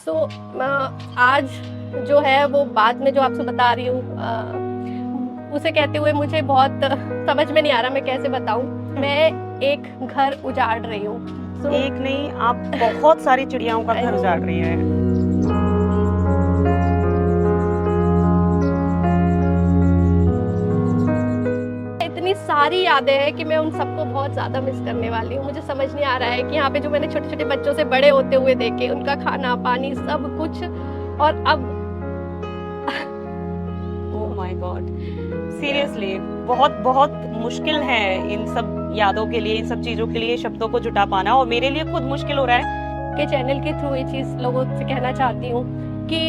सो आज जो है वो बाद में जो आपसे बता रही हूँ, उसे कहते हुए मुझे बहुत समझ में नहीं आ रहा मैं कैसे बताऊँ। मैं एक घर उजाड़ रही हूँ। एक नहीं, आप बहुत सारी चिड़ियाओं का घर उजाड़ रही हैं। इतनी सारी यादें हैं कि मैं उन सबको बहुत ज़्यादा मिस करने वाली हूँ। मुझे समझ नहीं आ रहा है कि यहाँ पे जो मैंने छोटे-छोटे बच्चों से बड़े होते हुए देखे, उनका खाना, पानी सब कुछ, और अब ओह माय गॉड, सीरियसली बहुत बहुत मुश्किल है इन सब यादों के लिए, इन सब चीजों के लिए शब्दों को जुटा पाना, और मेरे लिए खुद मुश्किल हो रहा है। के चैनल के थ्रू ये चीज़ लोगों से कहना चाहती हूँ कि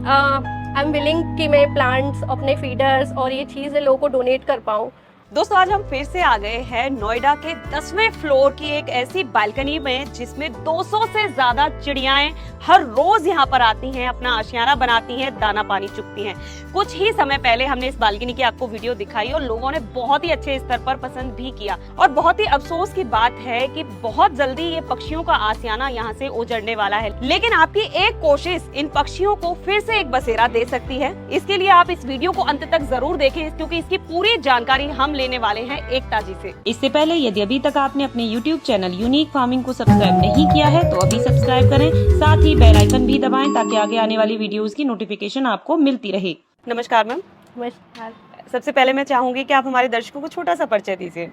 आई एम विलिंग कि मैं प्लांट्स, अपने फीडर्स और ये चीज़ें लोगों को डोनेट कर पाऊँ। दोस्तों, आज हम फिर से आ गए हैं नोएडा के 10वें फ्लोर की एक ऐसी बालकनी में जिसमें 200 से ज्यादा चिड़ियाएं हर रोज यहाँ पर आती हैं, अपना आशियाना बनाती हैं, दाना पानी चुगती हैं। कुछ ही समय पहले हमने इस बालकनी की आपको वीडियो दिखाई और लोगों ने बहुत ही अच्छे स्तर पर पसंद भी किया, और बहुत ही अफसोस की बात है कि बहुत जल्दी ये पक्षियों का आशियाना यहाँ से उजड़ने वाला है। लेकिन आपकी एक कोशिश इन पक्षियों को फिर से एक बसेरा दे सकती है। इसके लिए आप इस वीडियो को अंत तक जरूर देखें, क्योंकि इसकी पूरी जानकारी हम लेने वाले हैं एकता जी से। इससे पहले यदि अभी तक आपने अपने YouTube चैनल यूनिक फार्मिंग को सब्सक्राइब नहीं किया है तो अभी सब्सक्राइब करें, साथ ही बेल आइकन भी दबाएं ताकि आगे आने वाली वीडियोस की नोटिफिकेशन आपको मिलती रहे। नमस्कार मैम। नमस्कार। सबसे पहले मैं चाहूंगी कि आप हमारे दर्शकों को छोटा सा परिचय दीजिए।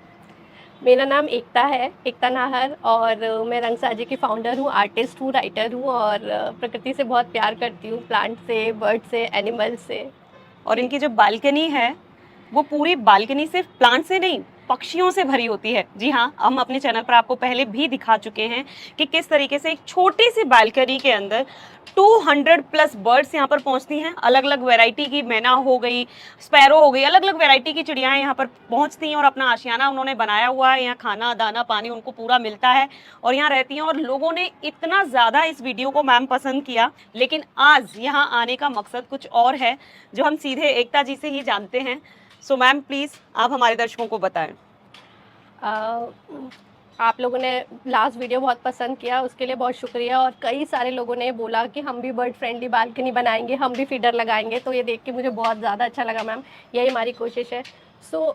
मेरा नाम एकता है, एकता नाहर, और मैं रंगसाजी की फाउंडर हूँ, आर्टिस्ट हूँ, राइटर हूँ, और प्रकृति से बहुत प्यार करती हूँ, प्लांट से, बर्ड से, एनिमल से। और इनकी जो बालकनी है वो पूरी बालकनी सिर्फ प्लांट से नहीं, पक्षियों से भरी होती है। जी हाँ, हम अपने चैनल पर आपको पहले भी दिखा चुके हैं कि किस तरीके से एक छोटी सी बालकनी के अंदर 200 प्लस बर्ड्स यहाँ पर पहुँचती हैं। अलग अलग वैरायटी की, मैना हो गई, स्पैरो हो गई, अलग अलग वैरायटी की चिड़ियाएं यहाँ पर पहुँचती हैं और अपना आशियाना उन्होंने बनाया हुआ है। यहाँ खाना, दाना, पानी उनको पूरा मिलता है और यहाँ रहती हैं। और लोगों ने इतना ज़्यादा इस वीडियो को मैम पसंद किया, लेकिन आज यहाँ आने का मकसद कुछ और है जो हम सीधे एकता जी से ही जानते हैं। सो मैम, प्लीज़ आप हमारे दर्शकों को बताएं। आप लोगों ने लास्ट वीडियो बहुत पसंद किया, उसके लिए बहुत शुक्रिया। और कई सारे लोगों ने बोला कि हम भी बर्ड फ्रेंडली बालकनी बनाएंगे, हम भी फीडर लगाएंगे, तो ये देख के मुझे बहुत ज़्यादा अच्छा लगा मैम। यही हमारी कोशिश है। सो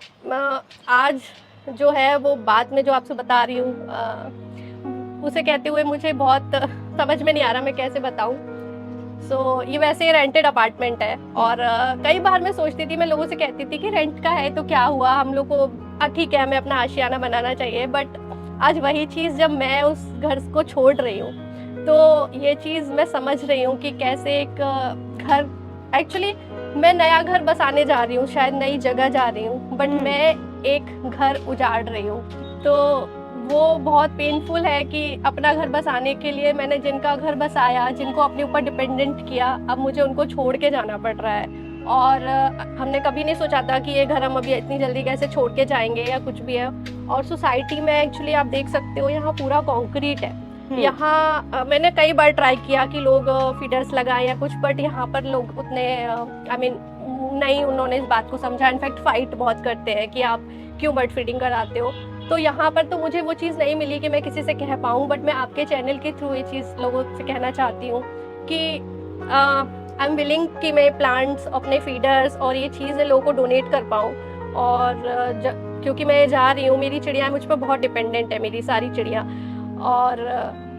आज जो है वो बात में जो आपसे बता रही हूँ, उसे कहते हुए मुझे बहुत समझ में नहीं आ रहा मैं कैसे बताऊँ। ये वैसे रेंटेड अपार्टमेंट है, और कई बार मैं सोचती थी, मैं लोगों से कहती थी कि रेंट का है तो क्या हुआ, हम लोग को ठीक है, हमें अपना आशियाना बनाना चाहिए। बट आज वही चीज़ जब मैं उस घर को छोड़ रही हूँ, तो ये चीज़ मैं समझ रही हूँ कि कैसे एक घर, एक्चुअली मैं नया घर बसाने जा रही हूँ, शायद नई जगह जा रही हूँ, बट मैं एक घर उजाड़ रही हूँ। तो वो बहुत पेनफुल है कि अपना घर बसाने के लिए मैंने जिनका घर बसाया, जिनको अपने ऊपर डिपेंडेंट किया, अब मुझे उनको छोड़ के जाना पड़ रहा है। और हमने कभी नहीं सोचा था कि ये घर हम अभी इतनी जल्दी कैसे छोड़ के जाएंगे या कुछ भी है। और सोसाइटी में एक्चुअली आप देख सकते हो, यहाँ पूरा कंक्रीट है। यहाँ मैंने कई बार ट्राई किया कि लोग फीडर्स लगाएं या कुछ, बट यहाँ पर लोग उतने नहीं, उन्होंने इस बात को समझा। इनफैक्ट फाइट बहुत करते हैं कि आप क्यों बर्ड फीडिंग कराते हो। तो यहाँ पर तो मुझे वो चीज़ नहीं मिली कि मैं किसी से कह पाऊँ, बट मैं आपके चैनल के थ्रू ये चीज़ लोगों से कहना चाहती हूँ कि आई एम विलिंग कि मैं प्लांट्स, अपने फीडर्स और ये चीज़ें लोगों को डोनेट कर पाऊँ। और क्योंकि मैं जा रही हूँ, मेरी चिड़िया मुझ पर बहुत डिपेंडेंट है, मेरी सारी चिड़िया। और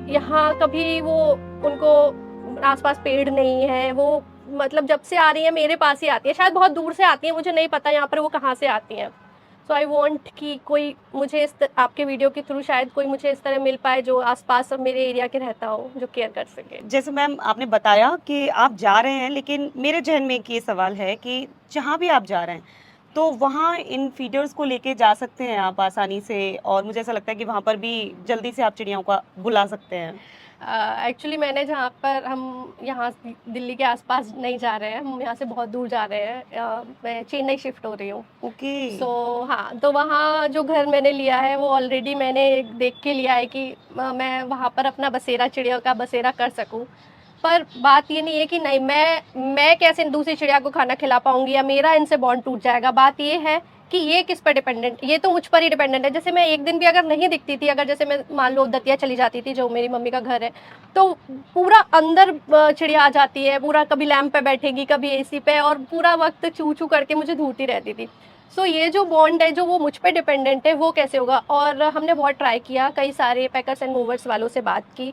यहाँ कभी वो, उनको आसपास पेड़ नहीं है, वो मतलब जब से आ रही है मेरे पास ही आती है, शायद बहुत दूर से आती है, मुझे नहीं पता यहाँ पर वो कहाँ से आती हैं। सो आई वॉन्ट कि कोई मुझे आपके वीडियो के थ्रू शायद कोई मुझे इस तरह मिल पाए जो आसपास मेरे एरिया के रहता हो, जो केयर कर सके। जैसे मैम आपने बताया कि आप जा रहे हैं, लेकिन मेरे जहन में एक ये सवाल है कि जहाँ भी आप जा रहे हैं तो वहाँ इन फीडर्स को लेके जा सकते हैं आप आसानी से, और मुझे ऐसा लगता है कि वहाँ पर भी जल्दी से आप चिड़ियाओं का बुला सकते हैं। एक्चुअली मैंने जहाँ पर, हम यहाँ दिल्ली के आसपास नहीं जा रहे हैं, हम यहाँ से बहुत दूर जा रहे हैं। मैं चेन्नई शिफ्ट हो रही हूँ। ओके। हाँ, तो वहाँ जो घर मैंने लिया है वो ऑलरेडी मैंने देख के लिया है कि मैं वहाँ पर अपना बसेरा, चिड़िया का बसेरा कर सकूँ। पर बात ये नहीं है कि नहीं, मैं कैसे दूसरी चिड़िया को खाना खिला पाऊँगी या मेरा इनसे बॉन्ड टूट जाएगा। बात ये है कि ये किस पर डिपेंडेंट, ये तो मुझ पर ही डिपेंडेंट है। जैसे मैं एक दिन भी अगर नहीं दिखती थी, अगर जैसे मैं मान लो दतिया चली जाती थी जो मेरी मम्मी का घर है, तो पूरा अंदर चिड़िया आ जाती है, पूरा कभी लैंप पे बैठेगी कभी एसी पे, और पूरा वक्त चू चू करके मुझे ढूंढती रहती थी। सो ये जो बॉन्ड है जो वो मुझ पे डिपेंडेंट है, वो कैसे होगा। और हमने बहुत ट्राई किया, कई सारे पैकर्स एंड मूवर्स वालों से बात की,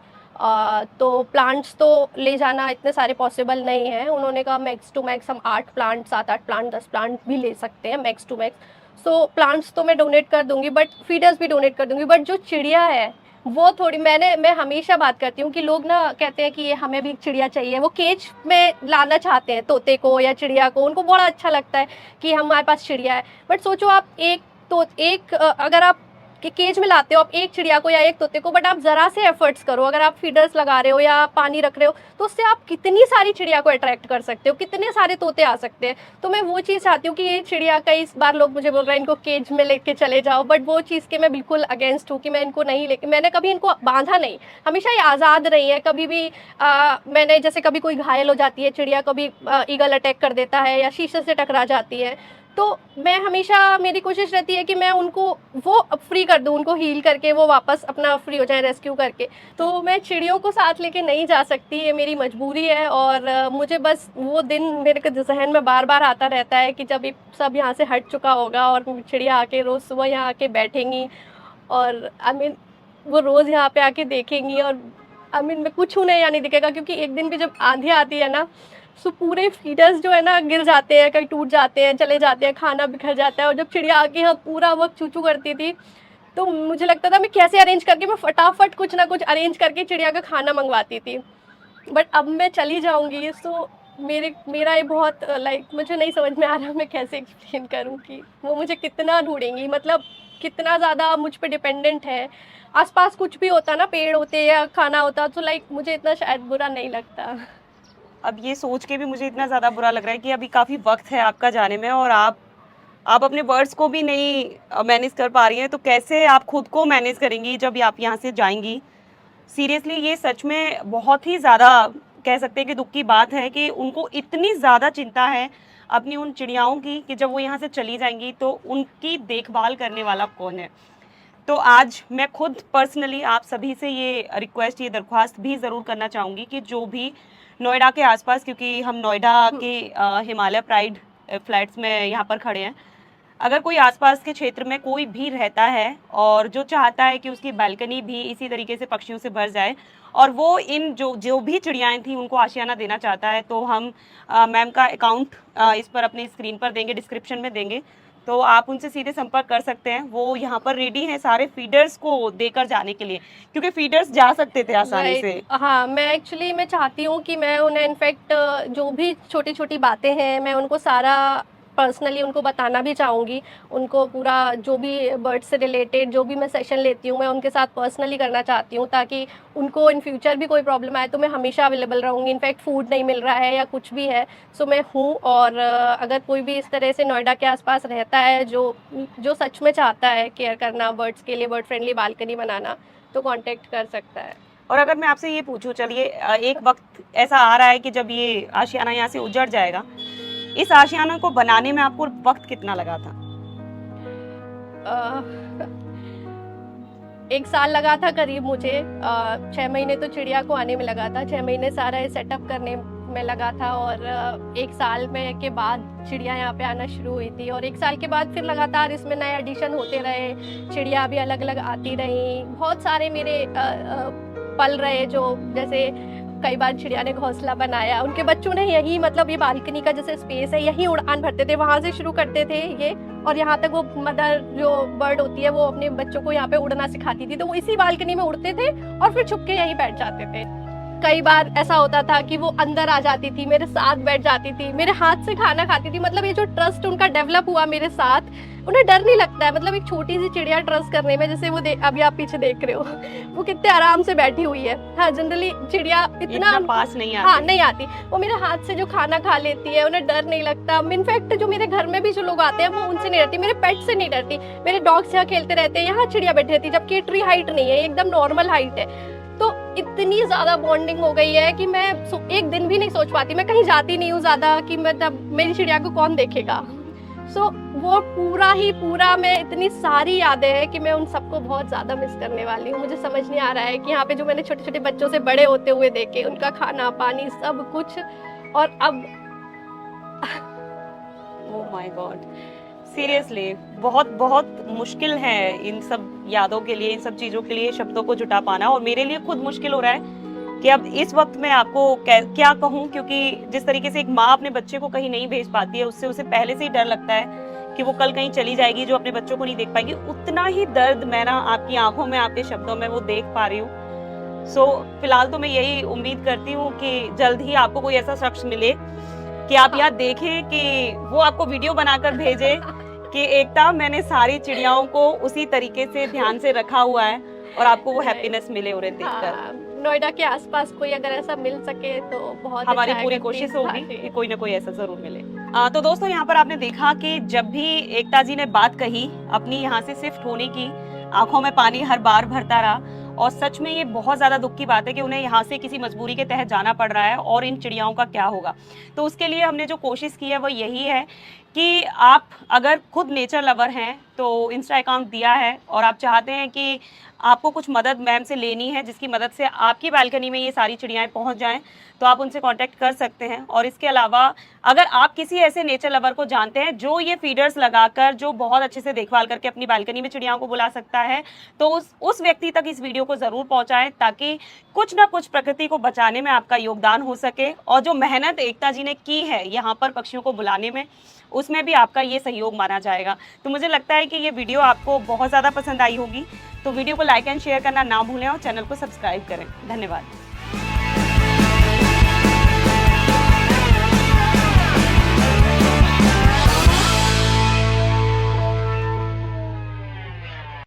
तो प्लांट्स तो ले जाना इतने सारे पॉसिबल नहीं है। उन्होंने कहा मैक्स टू मैक्स हम 8 प्लांट 7-8 प्लांट 10 प्लांट भी ले सकते हैं max to max. So plants तो मैं डोनेट कर दूंगी, बट फीडर्स भी डोनेट कर दूंगी। बट जो चिड़िया है वो थोड़ी, मैं हमेशा बात करती हूँ कि लोग ना कहते हैं कि ये हमें भी चिड़िया चाहिए, वो केज में लाना चाहते हैं तोते को या चिड़िया को, उनको बड़ा अच्छा लगता है कि हमारे पास चिड़िया है। बट सोचो आप अगर आप कि केज में लाते हो आप एक चिड़िया को या एक तोते को, बट आप जरा से एफर्ट्स करो, अगर आप फीडर्स लगा रहे हो या पानी रख रहे हो, तो उससे आप कितनी सारी चिड़िया को अट्रैक्ट कर सकते हो, कितने सारे तोते आ सकते हैं। तो मैं वो चीज़ चाहती हूँ कि ये चिड़िया, कई बार लोग मुझे बोल रहे हैं इनको केज में लेके चले जाओ, बट वो चीज़ के मैं बिल्कुल अगेंस्ट हूँ कि मैं इनको नहीं लेके, मैंने कभी इनको बांधा नहीं, हमेशा ये आज़ाद रही है। कभी भी मैंने जैसे कभी कोई घायल हो जाती है चिड़िया, कभी ईगल अटैक कर देता है या शीशे से टकरा जाती है, तो मैं हमेशा, मेरी कोशिश रहती है कि मैं उनको वो फ्री कर दूं, उनको हील करके वो वापस अपना फ्री हो जाए रेस्क्यू करके। तो मैं चिड़ियों को साथ लेके नहीं जा सकती, ये मेरी मजबूरी है। और मुझे बस वो दिन मेरे को जहन में बार बार आता रहता है कि जब ये सब यहाँ से हट चुका होगा और चिड़िया आके रोज़ सुबह यहाँ आके बैठेंगी, और वो रोज़ यहाँ पे आके देखेंगी, और मैं कुछ उन्हें यहाँ नहीं दिखेगा, क्योंकि एक दिन भी जब आंधी आती है ना, सो पूरे फीडर्स जो है ना गिर जाते हैं, कहीं टूट जाते हैं, चले जाते हैं, खाना बिखर जाता है। और जब चिड़िया आके यहाँ पूरा वक्त चू चू करती थी, तो मुझे लगता था मैं कैसे अरेंज करके, मैं फटाफट कुछ ना कुछ अरेंज करके चिड़िया का खाना मंगवाती थी। बट अब मैं चली जाऊँगी, सो मेरा ये बहुत मुझे नहीं समझ में आ रहा मैं कैसे एक्सप्लेन करूँ कि वो मुझे कितना ढूंढेंगी, मतलब कितना ज़्यादा मुझ पर डिपेंडेंट है। आसपास कुछ भी होता ना, पेड़ होते या खाना होता, तो मुझे इतना शायद बुरा नहीं लगता। अब ये सोच के भी मुझे इतना ज़्यादा बुरा लग रहा है कि अभी काफ़ी वक्त है आपका जाने में, और आप अपने बर्ड्स को भी नहीं मैनेज कर पा रही हैं, तो कैसे आप खुद को मैनेज करेंगी जब आप यहाँ से जाएंगी। सीरियसली ये सच में बहुत ही ज़्यादा कह सकते हैं कि दुख की बात है कि उनको इतनी ज़्यादा चिंता है अपनी उन चिड़ियाओं की कि जब वो यहाँ से चली जाएंगी तो उनकी देखभाल करने वाला कौन है। तो आज मैं खुद पर्सनली आप सभी से ये रिक्वेस्ट, ये दरख्वास्त भी ज़रूर करना चाहूँगी कि जो भी नोएडा के आसपास, क्योंकि हम नोएडा के हिमालय प्राइड फ्लैट्स में यहाँ पर खड़े हैं, अगर कोई आसपास के क्षेत्र में कोई भी रहता है और जो चाहता है कि उसकी बालकनी भी इसी तरीके से पक्षियों से भर जाए, और वो इन जो भी चिड़ियाएँ थी उनको आशियाना देना चाहता है, तो हम मैम का अकाउंट इस पर अपनी स्क्रीन पर देंगे, डिस्क्रिप्शन में देंगे, तो आप उनसे सीधे संपर्क कर सकते हैं। वो यहाँ पर रेडी हैं सारे फीडर्स को देकर जाने के लिए, क्योंकि फीडर्स जा सकते थे आसानी से। हाँ, मैं चाहती हूँ कि मैं उन्हें इनफैक्ट जो भी छोटी छोटी बातें हैं मैं उनको सारा पर्सनली उनको बताना भी चाहूँगी। उनको पूरा जो भी बर्ड से रिलेटेड जो भी मैं सेशन लेती हूँ मैं उनके साथ पर्सनली करना चाहती हूँ, ताकि उनको इन फ्यूचर भी कोई प्रॉब्लम आए तो मैं हमेशा अवेलेबल रहूँगी। इनफैक्ट फूड नहीं मिल रहा है या कुछ भी है, सो मैं हूँ। और अगर कोई भी इस तरह से नोएडा के आसपास रहता है जो सच में चाहता है केयर करना बर्ड्स के लिए, बर्ड फ्रेंडली बालकनी बनाना, तो कॉन्टेक्ट कर सकता है। और अगर मैं आपसे ये पूछूं, चलिए एक वक्त ऐसा आ रहा है कि जब ये आशियाना यहाँ से उजड़ जाएगा, इस आशियाना को बनाने में आपको वक्त कितना लगा था? 1 साल लगा था करीब मुझे। 6 महीने तो चिड़िया को आने में लगा था, 6 महीने सारा सेटअप करने में लगा था, और 1 साल में के बाद चिड़िया यहाँ पे आना शुरू हुई थी। और 1 साल के बाद फिर लगातार इसमें नए एडिशन होते रहे, चिड़िया भी अलग अलग आती रही, बहुत सारे मेरे पल रहे। जो जैसे कई बार चिड़िया ने घोंसला बनाया, उनके बच्चों ने यही, मतलब ये बालकनी का जैसे स्पेस है यही उड़ान भरते थे, वहाँ से शुरू करते थे ये, और यहाँ तक वो मदर जो बर्ड होती है वो अपने बच्चों को यहाँ पे उड़ना सिखाती थी, तो वो इसी बालकनी में उड़ते थे और फिर छुप के यहीं बैठ जाते थे। कई बार ऐसा होता था कि वो अंदर आ जाती थी, मेरे साथ बैठ जाती थी, मेरे हाथ से खाना खाती थी। मतलब ये जो ट्रस्ट उनका डेवलप हुआ मेरे साथ, उन्हें डर नहीं लगता है। मतलब एक छोटी सी चिड़िया ट्रस्ट करने में, जैसे वो अभी आप पीछे देख रहे हो वो कितने आराम से बैठी हुई है। हाँ, जनरली चिड़िया इतना पास नहीं आती। हाँ, नहीं आती। वो मेरे हाथ से जो खाना खा लेती है, उन्हें डर नहीं लगता। इनफैक्ट जो मेरे घर में भी जो लोग आते हैं वो उनसे नहीं डरती, मेरे पेट से नहीं डरती। मेरे डॉग्स यहाँ खेलते रहते हैं, यहाँ चिड़िया बैठी रहती है, जबकि ट्री हाइट नहीं है, एकदम नॉर्मल हाइट है। तो इतनी ज्यादा बॉन्डिंग हो गई है कि मैं एक दिन भी नहीं सोच पाती, मैं कहीं जाती नहीं हूँ ज्यादा कि मतलब मेरी चिड़िया को कौन देखेगा। सो वो पूरा मैं इतनी सारी यादें हैं कि मैं उन सबको बहुत ज़्यादा मिस करने वाली हूँ। मुझे समझ नहीं आ रहा है कि यहाँ पे जो मैंने छोटे छोटे बच्चों से बड़े होते हुए देखे, उनका खाना पानी सब कुछ, और अब ओह माय गॉड, सीरियसली बहुत बहुत मुश्किल है इन सब यादों के लिए, इन सब चीज़ों के लिए शब्दों को जुटा पाना। और मेरे लिए खुद मुश्किल हो रहा है कि अब इस वक्त मैं आपको क्या कहूँ, क्योंकि जिस तरीके से एक माँ अपने बच्चे को कहीं नहीं भेज पाती है, उससे उसे पहले से ही डर लगता है कि वो कल कहीं चली जाएगी जो अपने बच्चों को नहीं देख पाएगी। उतना ही दर्द मैं ना आपकी आंखों में, आपके शब्दों में वो देख पा रही हूँ। सो फिलहाल तो मैं यही उम्मीद करती हूँ कि जल्द ही आपको कोई ऐसा शख्स मिले कि आप यहाँ देखें, कि वो आपको वीडियो बनाकर भेजे कि एकता, मैंने सारी चिड़ियाओं को उसी तरीके से ध्यान से रखा हुआ है, और आपको वो हैप्पीनेस मिले उन्हें देखकर। हाँ, नोएडा के आसपास कोई अगर ऐसा मिल सके तो बहुत हमारी अच्छा है, पूरी कि कोशिश प्लीज होगी हाँ, कि कोई ना कोई ऐसा जरूर मिले। तो दोस्तों, यहाँ पर आपने देखा कि जब भी एकता जी ने बात कही अपनी यहाँ से शिफ्ट होने की, आंखों में पानी हर बार भरता रहा। और सच में ये बहुत ज्यादा दुख की बात है कि उन्हें यहाँ से किसी मजबूरी के तहत जाना पड़ रहा है, और इन चिड़ियाओं का क्या होगा। तो उसके लिए हमने जो कोशिश की है वो यही है कि आप अगर खुद नेचर लवर हैं तो इंस्टा अकाउंट दिया है, और आप चाहते हैं कि आपको कुछ मदद मैम से लेनी है जिसकी मदद से आपकी बालकनी में ये सारी चिड़ियाएं पहुंच जाएं, तो आप उनसे कांटेक्ट कर सकते हैं। और इसके अलावा अगर आप किसी ऐसे नेचर लवर को जानते हैं जो ये फीडर्स लगाकर, जो बहुत अच्छे से देखभाल करके अपनी बालकनी में चिड़ियाओं को बुला सकता है, तो उस व्यक्ति तक इस वीडियो को ज़रूर पहुंचाएं, ताकि कुछ ना कुछ प्रकृति को बचाने में आपका योगदान हो सके। और जो मेहनत एकता जी ने की है यहाँ पर पक्षियों को बुलाने में, उसमें भी आपका ये सहयोग माना जाएगा। तो मुझे लगता है कि ये वीडियो आपको बहुत ज़्यादा पसंद आई होगी। तो वीडियो को लाइक एंड शेयर करना ना भूलें, और चैनल को सब्सक्राइब करें। धन्यवाद।